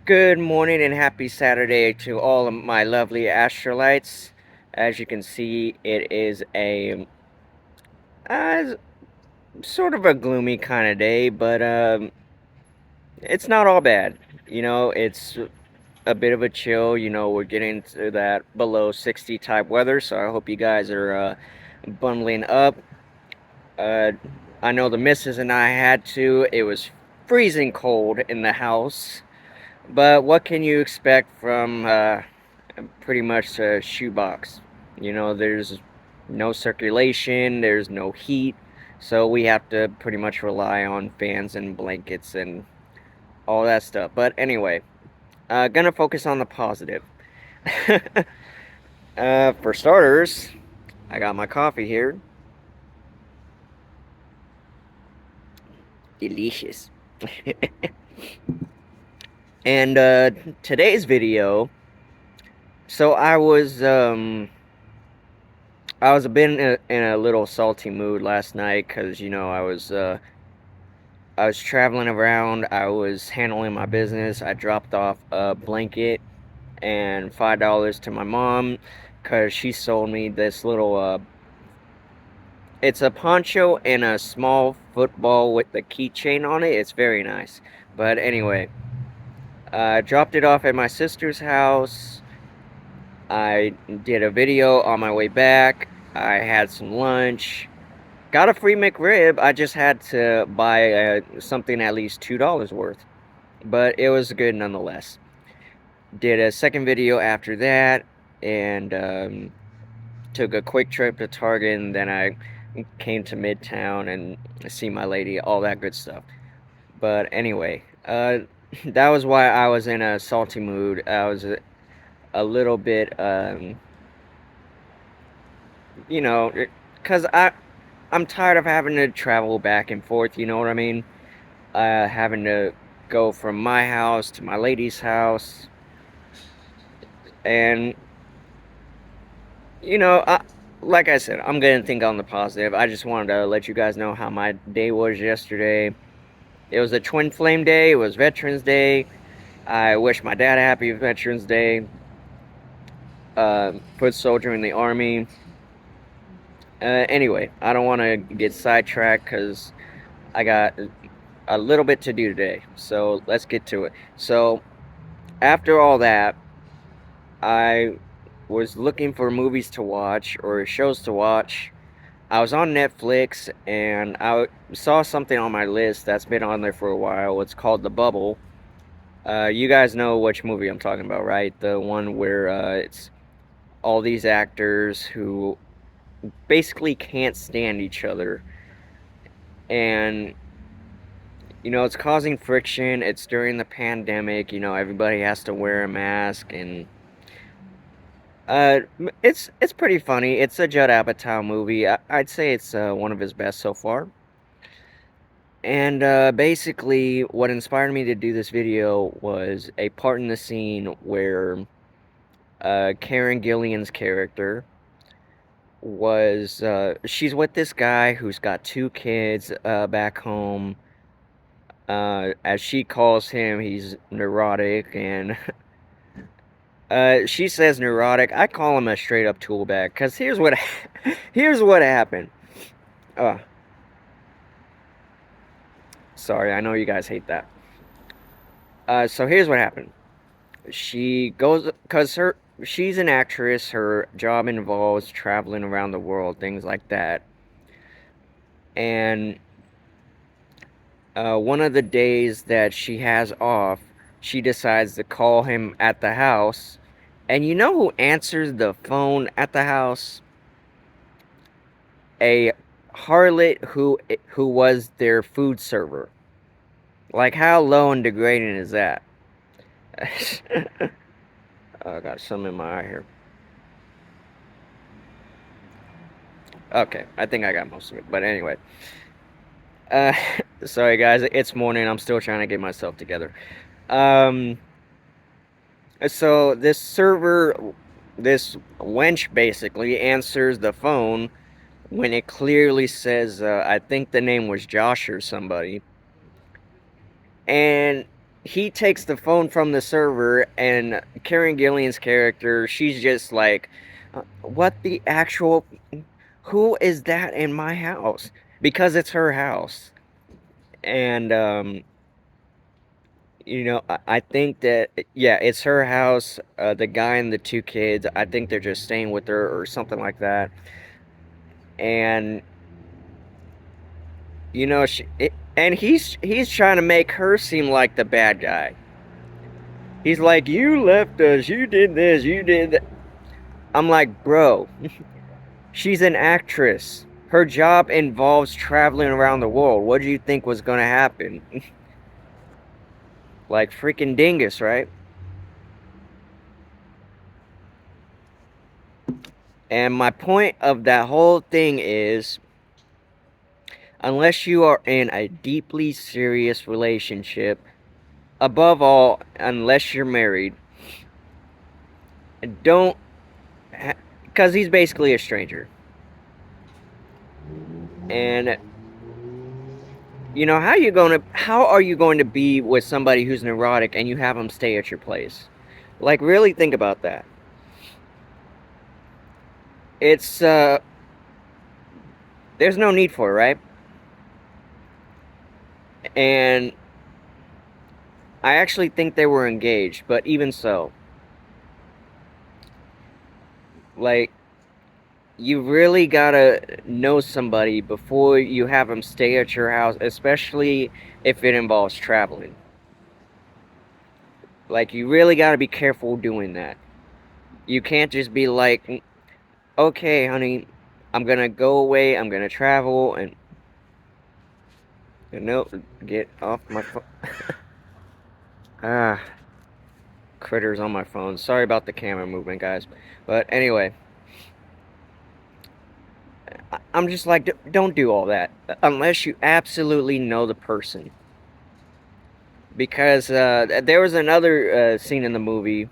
Good morning and happy Saturday to all of my lovely astrolites. As you can see, it is a uh, sort of a gloomy kind of day, but it's not all bad. It's a bit of a chill. We're getting to that below 60 type weather, so I hope you guys are bundling up. Uh, I know the missus and I had to. It was freezing cold in the house, but what can you expect from pretty much a shoebox? There's no circulation, there's no heat, so we have to pretty much rely on fans and blankets and all that stuff. But anyway, gonna focus on the positive. For starters, I got my coffee here. Delicious. And today's video, so I was a bit in a little salty mood last night because I was traveling around. I was handling my business. I dropped off a blanket and $5 to my mom because she sold me this little. It's a poncho and a small football with the keychain on it. It's very nice. But anyway, I dropped it off at my sister's house. I did a video on my way back. I had some lunch. Got a free McRib. I just had to buy something at least $2 worth. But it was good nonetheless. Did a second video after that, and took a quick trip to Target, and then I came to Midtown and see my lady, all that good stuff. But anyway, that was why I was in a salty mood. I was a little bit, you know, because I'm tired of having to travel back and forth. You know what I mean? Having to go from my house to my lady's house, and like I said, I'm gonna think on the positive. I just wanted to let you guys know how my day was yesterday. It was a twin flame day. It was Veterans Day. I wish my dad a happy Veterans Day. Foot soldier in the army. Anyway, I don't want to get sidetracked because I got a little bit to do today. So let's get to it. So after all that, I was looking for movies to watch or shows to watch. I was on Netflix and I saw something on my list that's been on there for a while. It's called The Bubble. You guys know which movie I'm talking about, right? The one where it's all these actors who basically can't stand each other. And, it's causing friction. It's during the pandemic. Everybody has to wear a mask. And it's pretty funny. It's a Judd Apatow movie. I'd say it's one of his best so far. And basically, what inspired me to do this video was a part in the scene where Karen Gillian's character she's with this guy who's got two kids back home. As she calls him, he's neurotic, and she says neurotic. I call him a straight up tool bag, because here's what happened. Uh, Sorry, I know you guys hate that. So here's what happened. She goes, because she's an actress. Her job involves traveling around the world, things like that. And one of the days that she has off, she decides to call him at the house. And you know who answers the phone at the house? A harlot who was their food server. Like, how low and degrading is that? I got some in my eye here. Okay, I think I got most of it. But anyway, uh, sorry guys, it's morning. I'm still trying to get myself together. Um, so this wench basically answers the phone when it clearly says, I think the name was Josh or somebody. And he takes the phone from the server, and Karen Gillian's character, she's just like, what the actual, who is that in my house? Because it's her house. And I think that, yeah, it's her house. The guy and the two kids, I think they're just staying with her or something like that. And and he's trying to make her seem like the bad guy. He's like, you left us, you did this, you did that. I'm like, bro, she's an actress. Her job involves traveling around the world. What do you think was gonna happen? Like freaking dingus, right? And my point of that whole thing is, unless you are in a deeply serious relationship, above all, unless you're married, don't, because he's basically a stranger. And how are you going to be with somebody who's neurotic and you have them stay at your place? Like, really think about that. It's there's no need for it, right? And I actually think they were engaged, but even so, like, you really gotta know somebody before you have them stay at your house, especially if it involves traveling. Like, you really gotta be careful doing that. You can't just be like, okay, honey, I'm gonna go away, I'm gonna travel, and no, get off my phone. Ah, critters on my phone. Sorry about the camera movement, guys. But anyway, I'm just like, don't do all that unless you absolutely know the person. Because there was another scene in the movie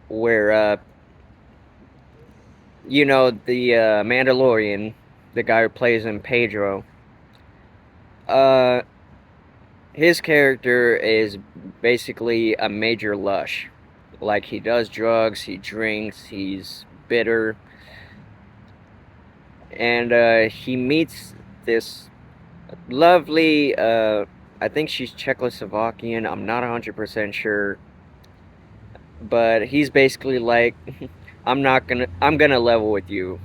where, the Mandalorian, the guy who plays him, Pedro, uh, his character is basically a major lush. Like, he does drugs, he drinks, he's bitter, and he meets this lovely, I think she's Czechoslovakian, I'm not 100% sure, but he's basically like, I'm gonna level with you.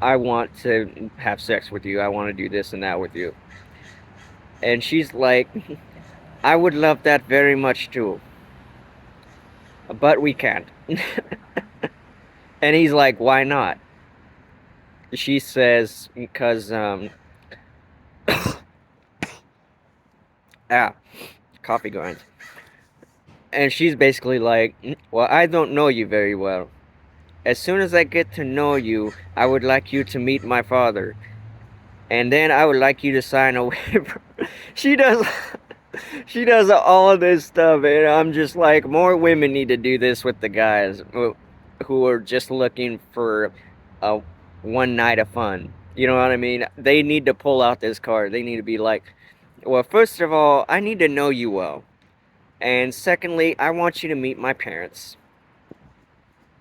I want to have sex with you. I want to do this and that with you. And she's like, I would love that very much too, but we can't. And he's like, why not? She says, because, ah, coffee grinds. And she's basically like, well, I don't know you very well. As soon as I get to know you, I would like you to meet my father. And then I would like you to sign a waiver. She does she does all this stuff, and I'm just like, more women need to do this with the guys who are just looking for a one night of fun. You know what I mean? They need to pull out this card. They need to be like, well, first of all, I need to know you well. And secondly, I want you to meet my parents.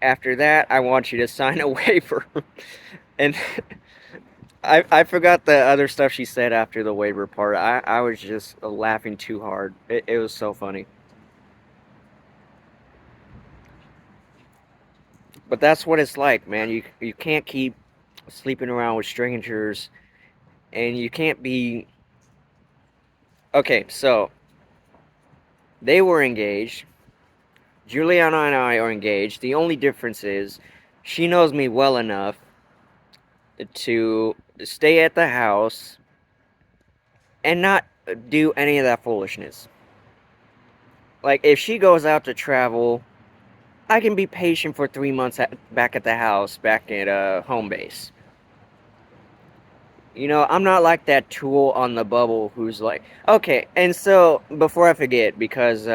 After that, I want you to sign a waiver. And I forgot the other stuff she said after the waiver part. I was just laughing too hard. It was so funny. But that's what it's like, man. You can't keep sleeping around with strangers, and you can't be. Okay, so they were engaged. Juliana and I are engaged. The only difference is she knows me well enough to stay at the house and not do any of that foolishness. Like, if she goes out to travel, I can be patient for 3 months back at the house, back at home base. I'm not like that tool on the bubble who's like, okay, and so, before I forget, because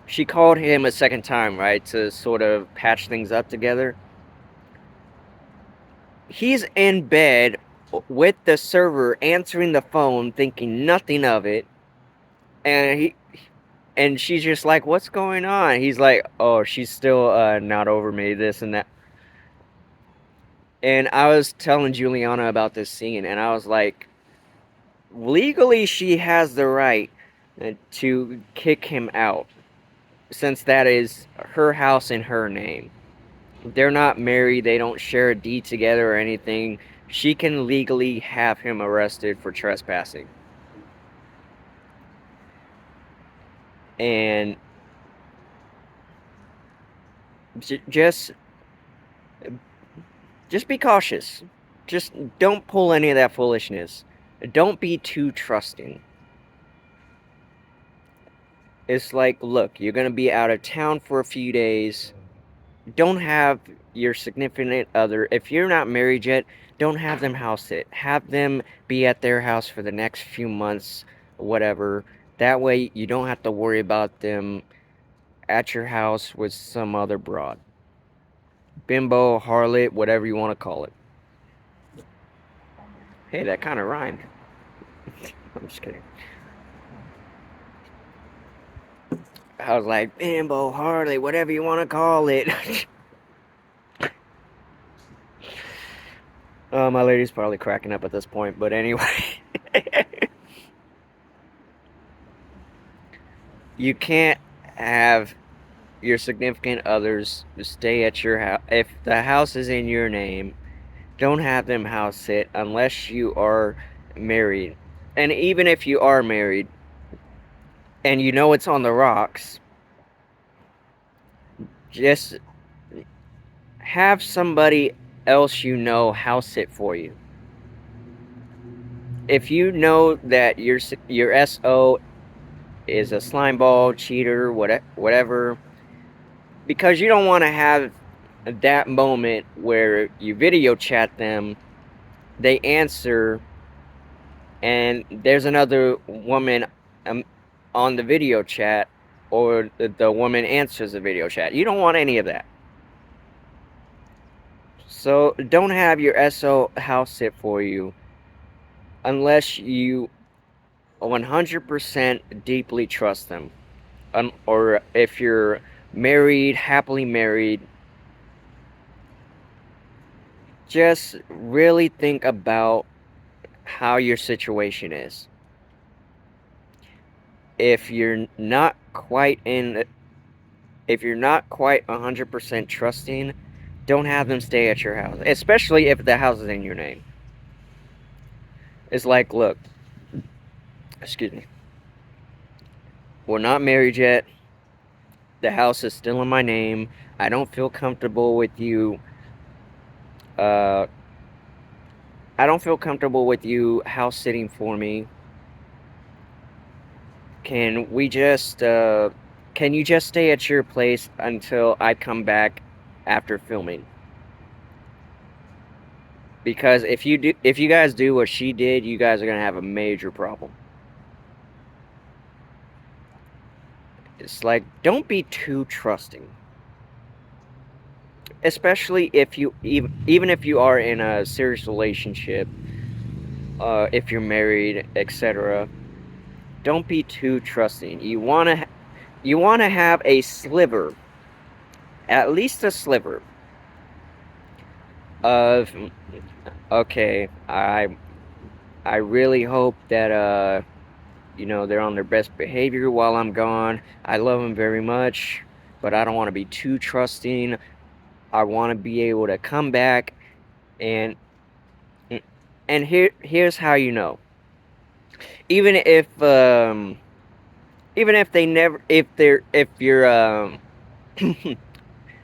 she called him a second time, right, to sort of patch things up together. He's in bed with the server answering the phone, thinking nothing of it, and And she's just like, "What's going on?" He's like, "Oh, she's still not over me, this and that." And I was telling Juliana about this scene, and I was like, legally, she has the right to kick him out, since that is her house in her name. They're not married, they don't share a deed together or anything. She can legally have him arrested for trespassing. And just be cautious. Just don't pull any of that foolishness. Don't be too trusting. It's like, look, you're going to be out of town for a few days. Don't have your significant other, if you're not married yet, don't have them house sit. Have them be at their house for the next few months, whatever. That way you don't have to worry about them at your house with some other broad. Bimbo, harlot, whatever you want to call it. Hey, that kind of rhymed. I'm just kidding. I was like, bimbo, harlot, whatever you want to call it. My lady's probably cracking up at this point, but anyway. You can't have your significant others stay at your house. If the house is in your name, don't have them house sit unless you are married. And even if you are married and you know it's on the rocks, just have somebody else you know house sit for you. If you know that your SO is a slimeball, cheater, whatever, because you don't want to have that moment where you video chat them, they answer, and there's another woman on the video chat, or the woman answers the video chat. You don't want any of that. So don't have your SO house sit for you unless you 100% deeply trust them. Or if you're married, happily married, just really think about how your situation is. If you're not quite 100% trusting, don't have them stay at your house, especially if the house is in your name. It's like, look, excuse me, we're not married yet. The house is still in my name. I don't feel comfortable with you. Uh, I don't feel comfortable with you house sitting for me. Can we just, can you just stay at your place until I come back after filming? Because if you guys do what she did, you guys are gonna have a major problem. It's like, don't be too trusting. Especially if you, even if you are in a serious relationship, if you're married, etc. Don't be too trusting. You wanna have a sliver, at least a sliver of, okay, I really hope that they're on their best behavior while I'm gone. I love them very much, but I don't want to be too trusting. I want to be able to come back and here's how you know. Even if they never, if you're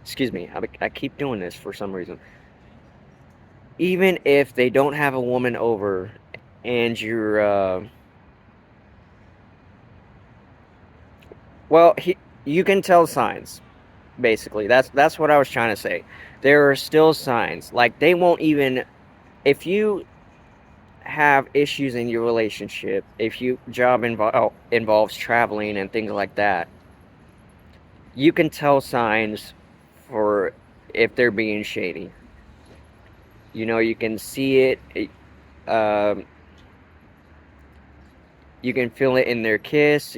excuse me, I keep doing this for some reason. Even if they don't have a woman over and you're well, you can tell signs. Basically, that's what I was trying to say. There are still signs. Like, they won't even, if you have issues in your relationship, if you involves traveling and things like that, you can tell signs for if they're being shady. You can see it. Um, you can feel it in their kiss.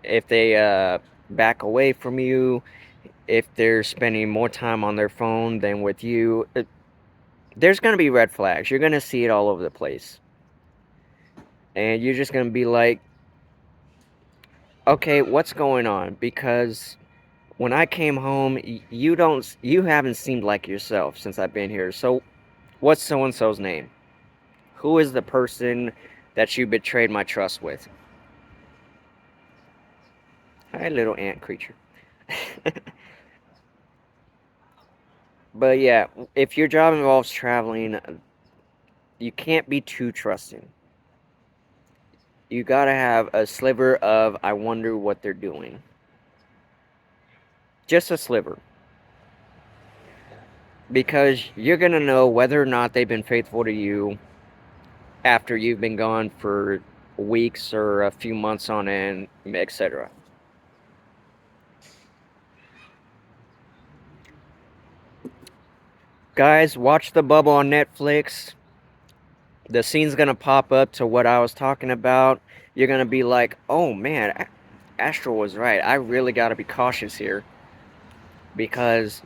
if they back away from you, if they're spending more time on their phone than with you, there's going to be red flags. You're going to see it all over the place. And you're just going to be like, okay, what's going on? Because when I came home, you haven't seemed like yourself since I've been here. So, what's so and so's name? Who is the person that you betrayed my trust with? Hi, little ant creature. But yeah, if your job involves traveling, you can't be too trusting. You gotta have a sliver of, I wonder what they're doing. Just a sliver. Because you're gonna know whether or not they've been faithful to you after you've been gone for weeks or a few months on end, etc. Guys, watch The Bubble on Netflix. The scene's gonna pop up to what I was talking about. You're gonna be like, oh man, Astral was right. I really gotta be cautious here because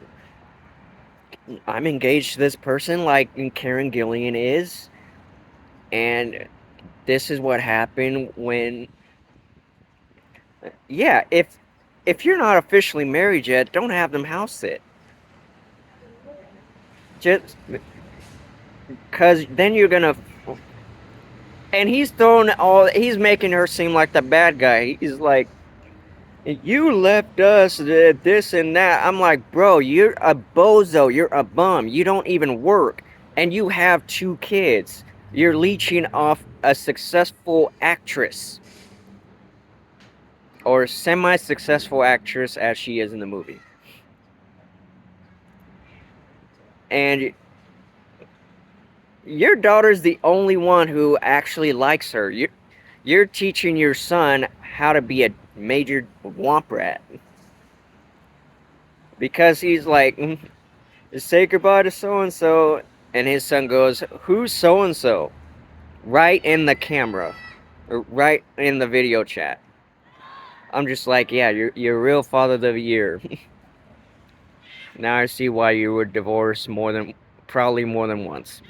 I'm engaged to this person like Karen Gillian is, and this is what happened when, yeah, if you're not officially married yet, don't have them house sit. Just because then you're gonna, and he's making her seem like the bad guy. He's like, you left us this and that. I'm like, bro, you're a bozo. You're a bum. You don't even work. And you have 2 kids. You're leeching off a successful actress. Or semi-successful actress as she is in the movie. And your daughter's the only one who actually likes her. You're teaching your son how to be a major womp rat. Because he's like, say goodbye to so-and-so. And his son goes, who's so-and-so? Right in the camera. Right in the video chat. I'm just like, yeah, you're a real father of the year. Now I see why you were divorced probably more than once.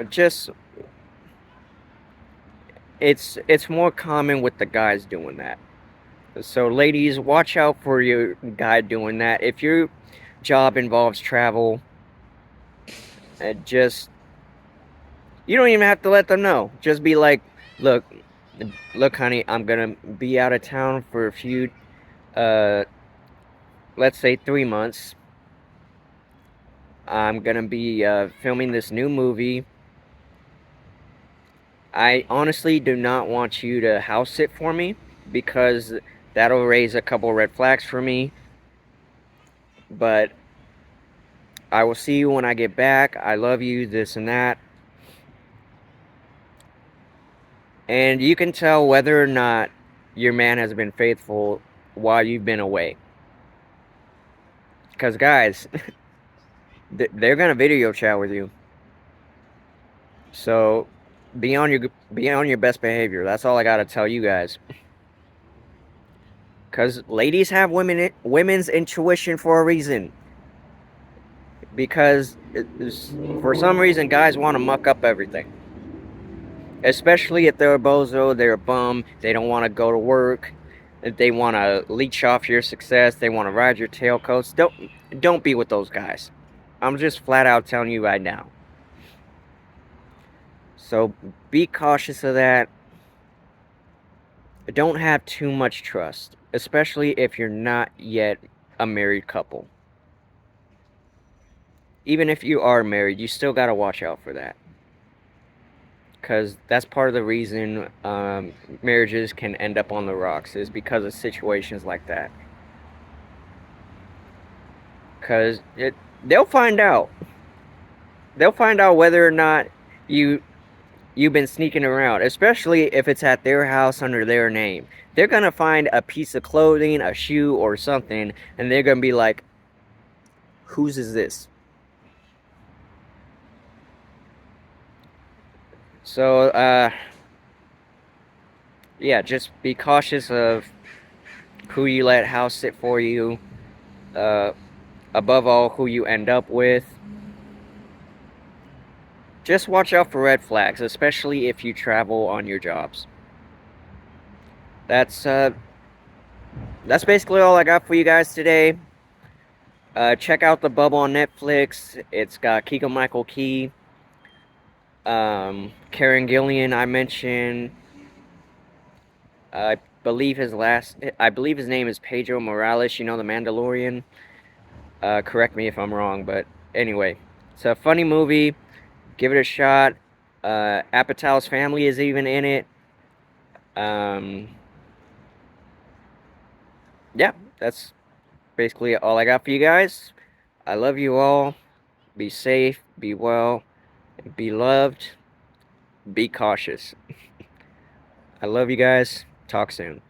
Just, it's more common with the guys doing that. So ladies, watch out for your guy doing that. If your job involves travel, just, you don't even have to let them know. Just be like, look, honey, I'm gonna be out of town for a few, uh, let's say 3 months. I'm gonna be filming this new movie. I honestly do not want you to house sit for me because that'll raise a couple red flags for me. But I will see you when I get back. I love you, this and that. And you can tell whether or not your man has been faithful while you've been away. Because, guys, they're going to video chat with you. So, be on your best behavior. That's all I got to tell you guys. Because ladies have women's intuition for a reason. Because for some reason, guys want to muck up everything. Especially if they're a bozo, they're a bum, they don't want to go to work, they want to leech off your success, they want to ride your tailcoats. Don't be with those guys. I'm just flat out telling you right now. So be cautious of that. Don't have too much trust, especially if you're not yet a married couple. Even if you are married, you still got to watch out for that. Because that's part of the reason marriages can end up on the rocks, is because of situations like that. Because they'll find out. They'll find out whether or not you've been sneaking around, especially if it's at their house under their name. They're gonna find a piece of clothing, a shoe, or something, and they're gonna be like, "Whose is this?" So, yeah, just be cautious of who you let house sit for you. Uh, Above all, who you end up with. Just watch out for red flags, especially if you travel on your jobs. That's uh, that's basically all I got for you guys today. Check out The Bubble on Netflix. It's got Keegan Michael Key, Karen Gillian. I mentioned. I believe his name is Pedro Morales. You know, the Mandalorian. Correct me if I'm wrong, but anyway, it's a funny movie. Give it a shot. Apatow's family is even in it. Um, yeah, that's basically all I got for you guys. I love you all. Be safe, be well, be loved, be cautious. I love you guys. Talk soon.